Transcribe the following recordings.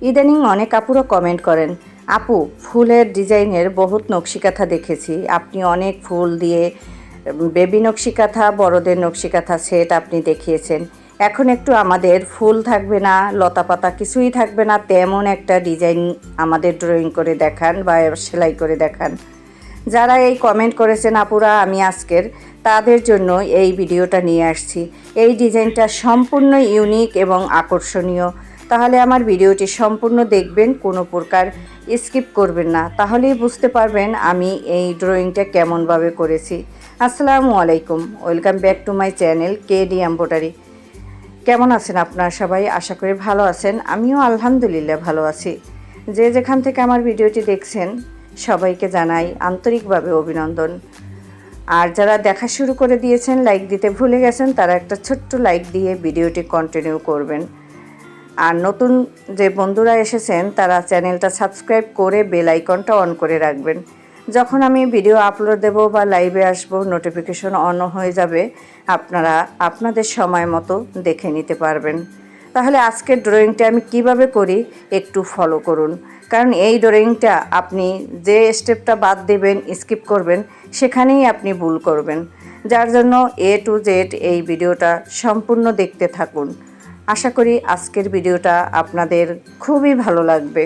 ইদানিং অনেক আপুরা কমেন্ট করেন, আপু ফুলের ডিজাইনের বহুত নকশিকাঁথা দেখেছি, আপনি অনেক ফুল দিয়ে বেবি নকশিকাঁথা, বড়দের নকশিকাঁথা সেট আপনি দেখিয়েছেন। এখন একটু আমাদের ফুল থাকবে না, লতা পাতা কিছুই থাকবে না, তেমন একটা ডিজাইন আমাদের ড্রয়িং করে দেখান বা সেলাই করে দেখান। যারা এই কমেন্ট করেছেন আপুরা, আমি আজকের তাদের জন্য এই ভিডিওটা নিয়ে আসছি। এই ডিজাইনটা সম্পূর্ণ ইউনিক এবং আকর্ষণীয়। তাহলে আমার ভিডিওটি সম্পূর্ণ দেখবেন, কোনো প্রকার স্কিপ করবেন না, তাহলেই বুঝতে পারবেন আমি এই ড্রয়িংটা কেমনভাবে করেছি। আসসালামু আলাইকুম, welcome back to my channel KD embroidery. কেমন আছেন আপনারা সবাই? আশা করি ভালো আছেন। আমিও আলহামদুলিল্লাহ ভালো আছি। যে যেখান থেকে আমার ভিডিওটি দেখছেন সবাইকে জানাই আন্তরিকভাবে অভিনন্দন। আর যারা দেখা শুরু করে দিয়েছেন, লাইক দিতে ভুলে গেছেন, তারা একটা ছোট্ট লাইক দিয়ে ভিডিওটি কন্টিনিউ করবেন। আর নতুন যে বন্ধুরা এসেছেন তারা চ্যানেলটা সাবস্ক্রাইব করে বেল আইকনটা অন করে রাখবেন। যখন আমি ভিডিও আপলোড দেব বা লাইভে আসব, নোটিফিকেশন অন হয়ে যাবে, আপনারা আপনাদের সময় মতো দেখে নিতে পারবেন। তাহলে আজকের ড্রয়িংটা আমি কিভাবে করি একটু ফলো করুন, কারণ এই ড্রয়িংটা আপনি যে স্টেপটা বাদ দেবেন, স্কিপ করবেন, সেখানেই আপনি ভুল করবেন। যার জন্য A to Z এই ভিডিওটা সম্পূর্ণ দেখতে থাকুন। আশা করি আজকের ভিডিওটা আপনাদের খুবই ভালো লাগবে।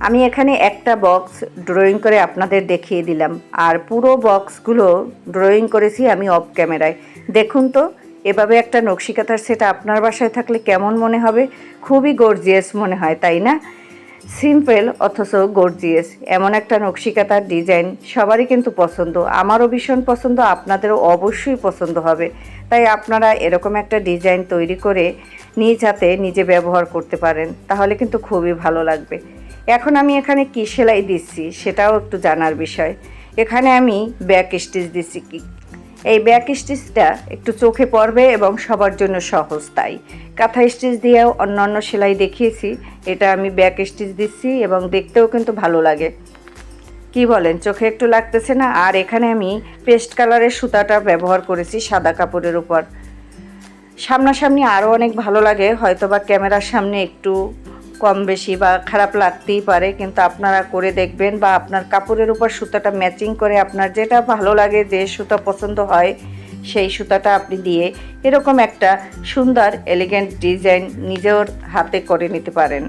আমি এখানে একটা বক্স ড্রয়িং করে আপনাদের দেখিয়ে দিলাম, আর পুরো বক্সগুলো ড্রয়িং করেছি আমি অফ ক্যামেরায়। দেখুন তো, এভাবে একটা নকশিকাঁথার সেট আপনার বাসায় থাকলে কেমন মনে হবে? খুবই গর্জিয়াস মনে হয়, তাই না? সিম্পল অথচ গর্জিয়াস, এমন একটা নকশিকাঁথার ডিজাইন সবারই কিন্তু পছন্দ। আমারও ভীষণ পছন্দ, আপনাদেরও অবশ্যই পছন্দ হবে। তাই আপনারা এরকম একটা ডিজাইন তৈরি করে নিজ হাতে নিজে ব্যবহার করতে পারেন, তাহলে কিন্তু খুবই ভালো লাগবে। এখন আমি এখানে কি সেলাই দিচ্ছি সেটাও একটু জানার বিষয়। এখানে আমি ব্যাক স্টিচ দিচ্ছি। এই ব্যাক স্টিচটা একটু চোখে পড়বে এবং সবার জন্য সহজ, তাই কাঁথা স্টিচ দিয়েও অন্যান্য সেলাই দেখিয়েছি, এটা আমি ব্যাক স্টিচ দিচ্ছি এবং দেখতেও কিন্তু ভালো লাগে। কি বলেন, চোখে একটু লাগতেছে না? আর এখানে আমি পেস্ট কালারের সুতাটা ব্যবহার করেছি সাদা কাপড়ের উপর। সামনাসামনি আরও অনেক ভালো লাগে, হয়তো বা ক্যামেরার সামনে একটু কম বেশি বা খারাপ লাগতেই পারে, কিন্তু আপনারা করে দেখবেন বা আপনার কাপড়ের উপর সুতাটা ম্যাচিং করে আপনার যেটা ভালো লাগে, যে সুতা পছন্দ হয় সেই সুতাটা আপনি দিয়ে এরকম একটা সুন্দর এলিগেন্ট ডিজাইন নিজের হাতে করে নিতে পারেন।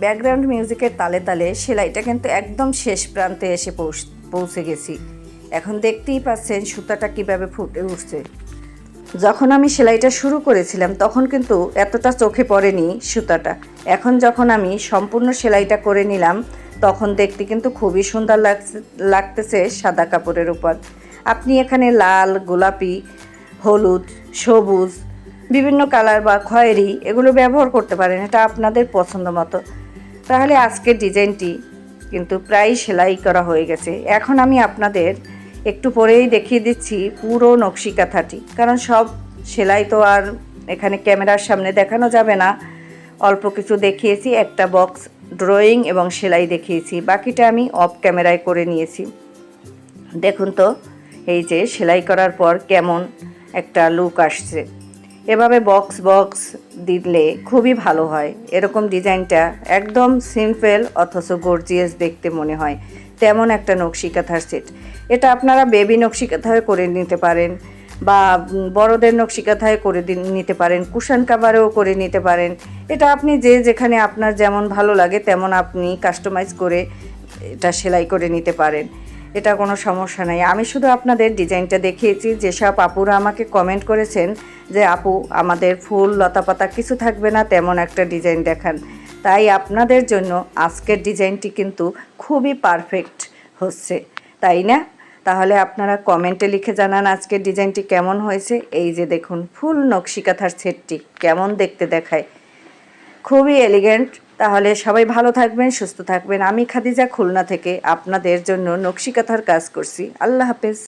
ব্যাকগ্রাউন্ড মিউজিকের তালে তালে সেলাইটা কিন্তু একদম শেষ প্রান্তে এসে পৌঁছে গেছি। এখন দেখতেই পাচ্ছেন সুতাটা কিভাবে ফুটে উঠছে। যখন আমি সেলাইটা শুরু করেছিলাম তখন কিন্তু এতটা চোখে পড়েনি সুতাটা। এখন যখন আমি সম্পূর্ণ সেলাইটা করে নিলাম তখন দেখতে কিন্তু খুবই সুন্দর লাগতেছে সাদা কাপড়ের উপর। আপনি এখানে লাল, গোলাপি, হলুদ, সবুজ, বিভিন্ন কালার বা খয়েরি এগুলো ব্যবহার করতে পারেন, এটা আপনাদের পছন্দ মতো। তাহলে আজকের ডিজাইনটি কিন্তু প্রায় সেলাই করা হয়ে গেছে। এখন আমি আপনাদের একটু পরেই দেখিয়ে দিচ্ছি পুরো নকশি কাঁথাটি, কারণ সব সেলাই তো আর এখানে ক্যামেরার সামনে দেখানো যাবে না। অল্প কিছু দেখিয়েছি, একটা বক্স ড্রয়িং এবং সেলাই দেখিয়েছি, বাকিটা আমি অফ ক্যামেরায় করে নিয়েছি। দেখুন তো এই যে সেলাই করার পর কেমন একটা লুক আসছে। এভাবে বক্স বক্স দিলে খুবই ভালো হয়। এরকম ডিজাইনটা একদম সিম্পল অথচ গর্জিয়াস দেখতে মনে হয়, তেমন একটা নকশি কাঁথার সেট। এটা আপনারা বেবি নকশি কাঁথায় করে নিতে পারেন বা বড়দের নকশি কাঁথায় করে নিতে পারেন, কুশন কাভারেও করে নিতে পারেন। এটা আপনি যেখানে আপনার যেমন ভালো লাগে তেমন আপনি কাস্টমাইজ করে এটা সেলাই করে নিতে পারেন, এটা কোনো সমস্যা নাই। আমি শুধু আপনাদের ডিজাইনটা দেখিয়েছি। যেসব আপুরা আমাকে কমেন্ট করেছেন যে আপু আমাদের ফুল লতাপাতা কিছু থাকবে না, তেমন একটা ডিজাইন দেখান, তাই আপনাদের জন্য আজকের ডিজাইনটি কিন্তু খুবই পারফেক্ট হচ্ছে, তাই না? তাহলে আপনারা কমেন্টে লিখে জানান আজকের ডিজাইনটি কেমন হয়েছে। এই যে দেখুন ফুল নকশি কাঁথার সেটটি কেমন দেখতে দেখায়, খুবই এলিগেন্ট। তাহলে সবাই ভালো থাকবেন, সুস্থ থাকবেন। আমি খাদিজা খুলনা থেকে আপনাদের জন্য নকশি কাঁথার কাজ করছি। আল্লাহ হাফেজ।